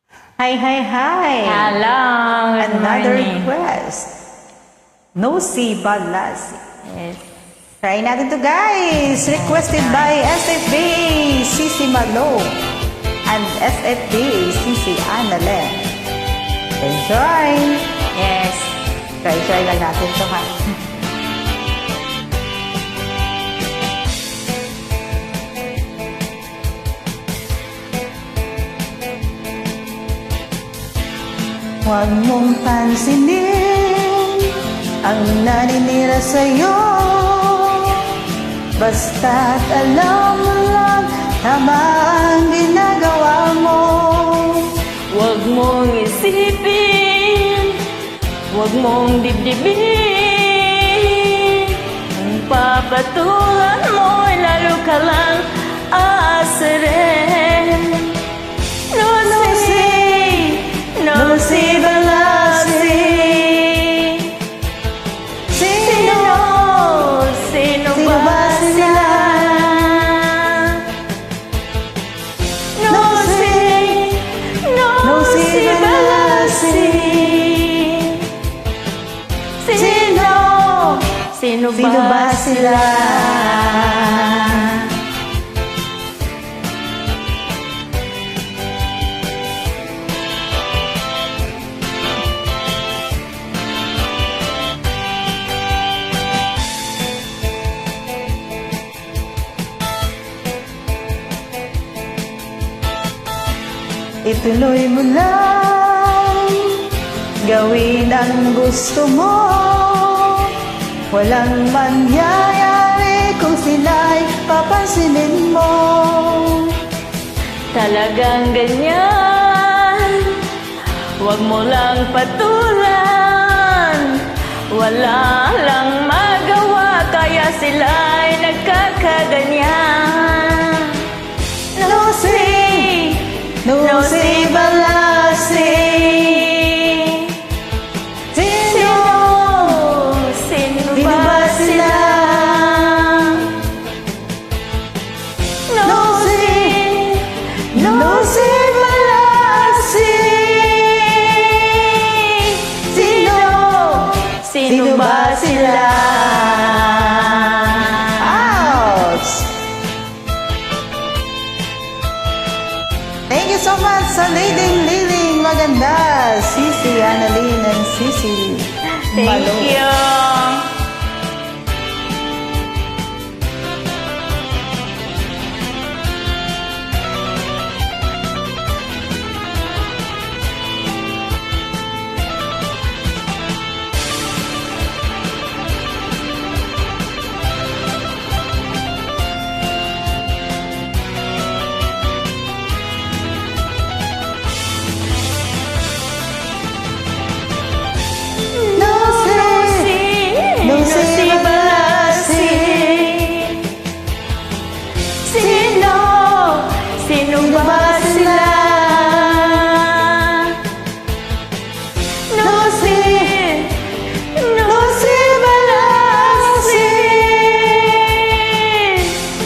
Hi, hi, hi! Hello, good Another morning. request. Nosy Balasi. Yes. Try natin to guys! Requested by SFB Cici Malo and SFB Cici Annalen. Enjoy! Yes. Try lang natin to ha. Huwag mong pansinin ang naninira sa'yo. Basta't alam mo lang tama ang ginagawa mo. Huwag mong isipin, huwag mong dibdibin. Ang papatungan mo, lalo ka lang aasarin. Nosy Balasi. Sino ba sila? Nosy Balasi. Sino ba sila? Ituloy mo lang, gawin ang gusto mo. Walang mangyayari kung sila'y papansinin mo. Talagang ganyan, huwag mo lang patulan. Wala lang magawa, kaya sila'y nagkakaganyan. Nosy Balasi. Sino ba sila? Nosy Balasi. Sino ba sila? Ouch! Thank you so much sa Liling Maganda, Cici Annalen and Cici Malo. Thank you. Nosy Balasi. Sino ba sila? Nosy Balasi.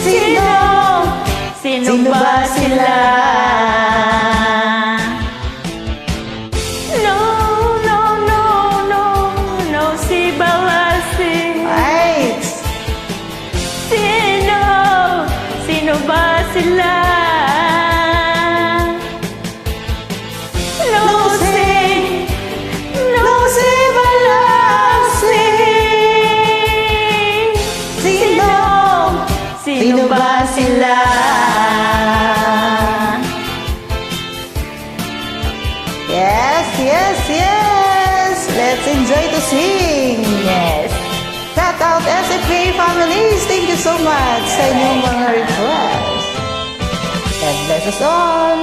Sino ba sila? Nosy Balasi. Right! Sino ba sila? Nosy Balasi. Sino ba sila? Yes! Let's enjoy to sing! Yes. Shout out SFA families! Thank you so much sa inyong mga requests. God bless us all!